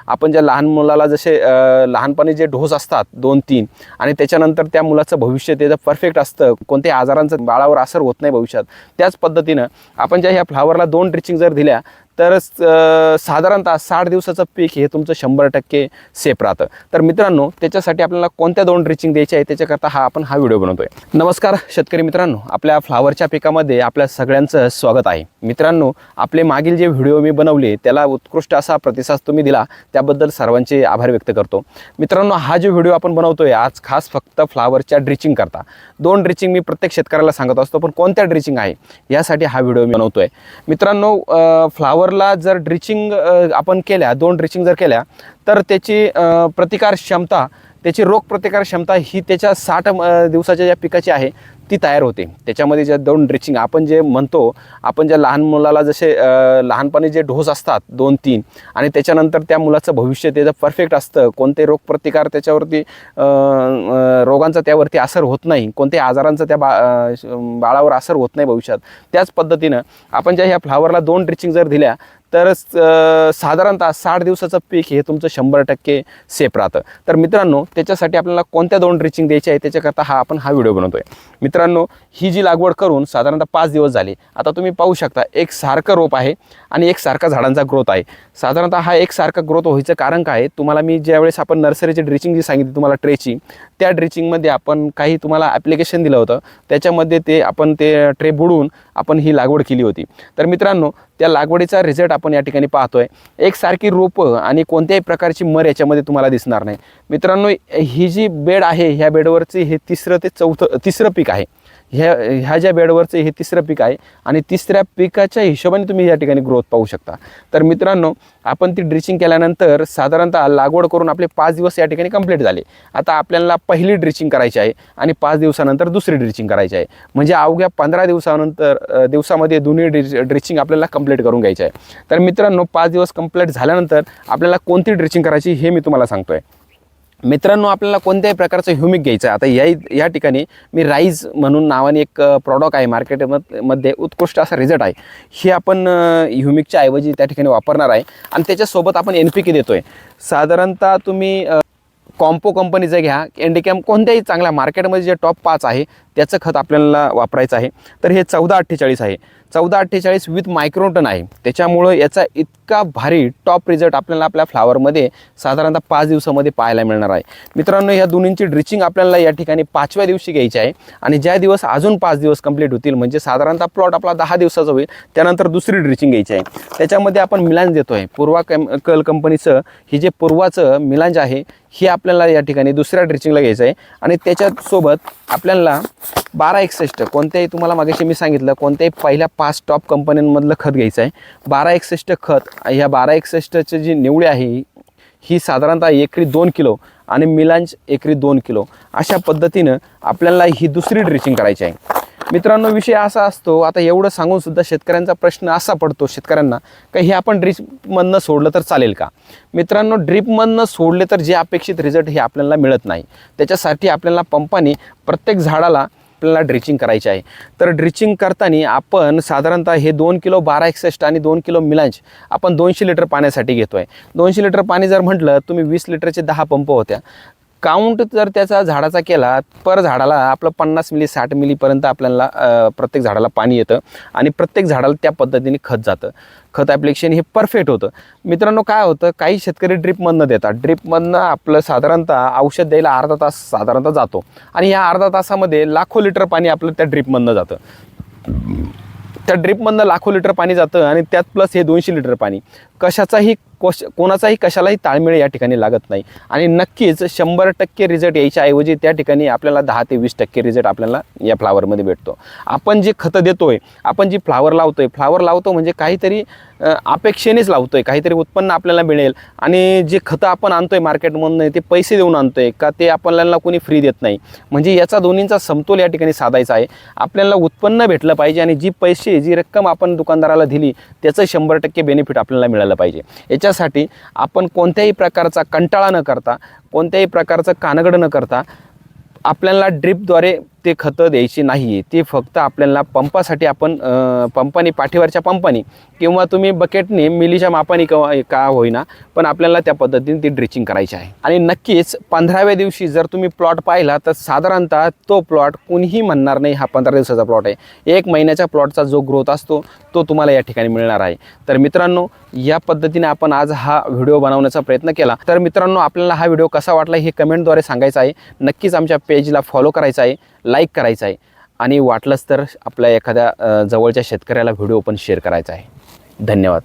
आपण ज्या लहान मुलाला जसे लहानपणी जे डोस असतात 2-3 आणि त्याच्यानंतर त्या मुलाचं भविष्य त्याचं परफेक्ट असतं, कोणत्याही आजारांचा बाळावर असर होत नाही भविष्यात, त्याच पद्धतीनं आपण ज्या ह्या फ्लावरला 2 ड्रिचिंग जर दिल्या तर साधारणतः 60 दिवसाचं पीक हे तुमचं 100% सेफ राहतं। तर मित्रांनो, त्याच्यासाठी आपल्याला कोणत्या 2 ड्रिचिंग द्यायचे आहे त्याच्याकरता आपण हा व्हिडिओ बनवतोय। नमस्कार शेतकरी मित्रांनो, आपल्या फ्लावरच्या पिकामध्ये आपल्या सगळ्यांचं स्वागत आहे। मित्रांनो, आपले मागील जे व्हिडिओ मी बनवले त्याला उत्कृष्ट असा प्रतिसाद तुम्ही दिला, त्याबद्दल सर्वांचे आभार व्यक्त करतो। मित्रांनो, हा जो व्हिडिओ आपण बनवतोय आज खास फक्त फ्लावरच्या ड्रिचिंग करता 2 ड्रिचिंग मी प्रत्येक शेतकऱ्याला सांगत असतो, पण कोणत्या ड्रिचिंग आहे यासाठी हा व्हिडिओ मी बनवतोय। मित्रांनो, फ्लावरला जर ड्रिचिंग आपण केल्या 2 ड्रिचिंग जर केल्या तर त्याची प्रतिकार क्षमता, त्याची रोग प्रतिकार क्षमता ही त्याच्या 60 दिवसाच्या ज्या पिकाची आहे ती तयार होते। त्याच्यामध्ये ज्या 2 ड्रिचिंग आपण जे म्हणतो, आपण ज्या लहान मुलाला जसे लहानपणी जे डोस असतात 2-3 आणि त्याच्यानंतर त्या मुलाचं भविष्य त्याचं परफेक्ट असतं, कोणते रोग प्रतिकार त्याच्यावरती रोगांचा त्यावरती असर होत नाही, कोणत्याही आजारांचा त्या बाळावर असर होत नाही भविष्यात, त्याच पद्धतीनं आपण ज्या ह्या फ्लावरला 2 ड्रिचिंग जर दिल्या तर साधारणतः 60 दिवसाचं पीक हे तुमचं 100% सेफ राहतं। तर मित्रांनो, त्याच्यासाठी आपल्याला कोणत्या 2 ड्रिचिंग द्यायचे आहे त्याच्याकरता आपण हा व्हिडिओ बनवतोय। मित्रांनो, ही जी लागवड करून साधारणतः 5 दिवस झाले। आता तुम्ही पाहू शकता एक सारखं रोप आहे आणि एक सारखा झाडांचा ग्रोथ आहे। साधारणतः हा एक सारखा ग्रोथ व्हायचं कारण काय, तुम्हाला मी ज्यावेळेस आपण नर्सरीची ड्रिचिंग जी सांगितली तुम्हाला ट्रेची, त्या ड्रिचिंगमध्ये आपण काही तुम्हाला ॲप्लिकेशन दिलं होतं, त्याच्यामध्ये आपण ते ट्रे बुडवून आपण ही लागवड केली होती। तर मित्रांनो, त्या लागवडीचा रिझल्ट आपण या ठिकाणी पाहतोय। एकसारखी रोपं आणि कोणत्याही प्रकारची मर याच्यामध्ये तुम्हाला दिसणार नाही। मित्रांनो, ही जी बेड आहे ह्या बेडवरचे हे तिसरं पीक आहे। ह्या ज्या बेडवरचे हे तिसरं पीक आहे आणि तिसऱ्या पिकाच्या हिशोबाने तुम्ही या ठिकाणी ग्रोथ पाहू शकता। तर मित्रांनो, आपण ती ड्रिचिंग केल्यानंतर साधारणतः लागवड करून आपले 5 दिवस या ठिकाणी कंप्लीट झाले। आता आपल्याला पहिली ड्रिचिंग करायची आहे आणि 5 दिवसानंतर दुसरी ड्रिचिंग करायची आहे, म्हणजे अवघ्या 15 दिवसामध्ये दोन्ही ड्रिचिंग आपल्याला कंप्लीट करून घ्यायची आहे। तर मित्रांनो, 5 दिवस कंप्लीट झाल्यानंतर आपल्याला कोणती ड्रिचिंग करायची हे मी तुम्हाला सांगतोय। मित्रांनो, आपल्याला कोणत्याही प्रकारचं ह्युमिक घ्यायचं आहे। आता या ठिकाणी मी राईज म्हणून नावाने एक प्रॉडक्ट आहे मार्केटमध्ये, उत्कृष्ट असा रिझल्ट आहे। हे आपण ह्युमिकच्या ऐवजी त्या ठिकाणी वापरणार आहे आणि त्याच्यासोबत आपण NPK देतोय। साधारणतः तुम्ही कॉम्पो कंपनीचं घ्या, एंडिकॅम, कोणत्याही चांगल्या मार्केटमध्ये जे टॉप 5 आहे त्याचं खत आपल्याला वापरायचं आहे। तर हे 1448 आहे, 1448 विथ मायक्रोटन आहे। त्याच्यामुळं याचा इतका भारी टॉप रिझल्ट आपल्याला आपल्या फ्लावरमध्ये साधारणतः 5 दिवसामध्ये पाहायला मिळणार आहे। मित्रांनो, ह्या दोन्हींची ड्रिचिंग आपल्याला या ठिकाणी 5व्या दिवशी घ्यायची आहे आणि ज्या दिवस अजून 5 दिवस कंप्लीट होतील, म्हणजे साधारणतः प्लॉट आपला 10 दिवसाचा होईल, त्यानंतर दुसरी ड्रिचिंग घ्यायची आहे। त्याच्यामध्ये आपण मिलांज देतोय, पूर्वा केमिकल कंपनीचं हे जे पूर्वाचं मिलांज आहे हे आपल्याला या ठिकाणी दुसऱ्या ड्रिचिंगला घ्यायचं आहे आणि त्याच्यासोबत आपल्याला 1261, कोणत्याही तुम्हाला मागेशी मी सांगितलं कोणत्याही पहिल्या 5 टॉप कंपन्यांमधलं खत घ्यायचं आहे। 1261 खत, ह्या 1261ची जी निवडी आहे ही साधारणतः एकरी 2 किलो आणि मिलांज एकरी 2 किलो, अशा पद्धतीनं आपल्याला ही दुसरी ड्रिचिंग करायची आहे। मित्रांनो, विषय असा असतो, आता एवढं सांगून सुद्धा शेतकऱ्यांचा प्रश्न असा पडतो शेतकऱ्यांना का हे आपण ड्रिपमधनं सोडलं तर चालेल का? मित्रांनो, ड्रिपमधनं सोडले तर जे अपेक्षित रिझल्ट हे आपल्याला मिळत नाही। त्याच्यासाठी आपल्याला पंपाने प्रत्येक झाडाला आपल्याला ड्रिचिंग करायची आहे। तर ड्रिचिंग करताना आपण साधारणतः हे 2 किलो 1261 आणि 2 किलो मिलांज आपण 200 लिटर पाण्यासाठी घेतोय। 200 लिटर पाणी जर म्हटलं, तुम्ही 20 लिटरचे 10 पंप होत्या, काउंट जर त्याचा झाडाचा केला पर झाडाला आपलं 50 मिली 60 मिलीपर्यंत आपल्याला प्रत्येक झाडाला पाणी येतं आणि प्रत्येक झाडाला त्या पद्धतीने खत जातं। खत ॲप्लिकेशन हे परफेक्ट होतं। मित्रांनो, काय होतं, काही शेतकरी ड्रिपमधनं देतात, ड्रिपमधनं आपलं साधारणतः औषध द्यायला अर्धा तास साधारणतः जातो आणि या अर्धा तासामध्ये लाखो लिटर पाणी आपलं त्या ड्रिपमधनं जातं। त्या ड्रिपमधनं लाखो लिटर पाणी जातं आणि त्यात प्लस हे 200 लिटर पाणी, कोणाचाही कशालाही ताळमेळ या ठिकाणी लागत नाही आणि नक्कीच 100% रिझल्ट यायच्या ऐवजी त्या ठिकाणी आपल्याला 10 ते 20% रिझल्ट आपल्याला या फ्लावरमध्ये भेटतो। आपण जे खतं देतोय, आपण जी फ्लावर लावतो म्हणजे काहीतरी अपेक्षेनेच लावतोय, काहीतरी उत्पन्न आपल्याला मिळेल आणि जे खतं आपण आणतोय मार्केटमधून ते पैसे देऊन आणतोय का, ते आपल्याला कोणी फ्री देत नाही। म्हणजे याचा दोन्हींचा समतोल या ठिकाणी साधायचा आहे। आपल्याला उत्पन्न भेटलं पाहिजे आणि जी रक्कम आपण दुकानदाराला दिली त्याचं 100% बेनिफिट आपल्याला मिळालं पाहिजे। याच्यासाठी आपण कोणत्याही प्रकारचा कंटाळा न करता, कोणत्याही प्रकारचं कानगड न करता आपल्याला ड्रिपद्वारे ते खतं द्यायची नाही आहे. ती फक्त आपल्याला पंपासाठी आपण पंपाने पाठीवरच्या पंपाने किंवा तुम्ही बकेटने मिलीच्या मापाने का होईना पण आपल्याला त्या पद्धतीने ती ड्रिचिंग करायची आहे. आणि नक्कीच 15व्या दिवशी जर तुम्ही प्लॉट पाहिला तर साधारणतः तो प्लॉट कुणीही म्हणणार नाही हा 15 दिवसाचा प्लॉट आहे. 1 महिन्याच्या प्लॉटचा जो ग्रोथ असतो तो तुम्हाला या ठिकाणी मिळणार आहे. तर मित्रांनो, या पद्धतीने आपण आज हा व्हिडिओ बनवण्याचा प्रयत्न केला. तर मित्रांनो, आपल्याला हा व्हिडिओ कसा वाटला हे कमेंटद्वारे सांगायचं आहे. नक्कीच आमच्या पेजला फॉलो करायचं आहे, लाईक करायचं आहे आणि वाटलंच तर आपल्या एखाद्या जवळच्या शेतकऱ्याला व्हिडिओ पण शेअर करायचा आहे. धन्यवाद.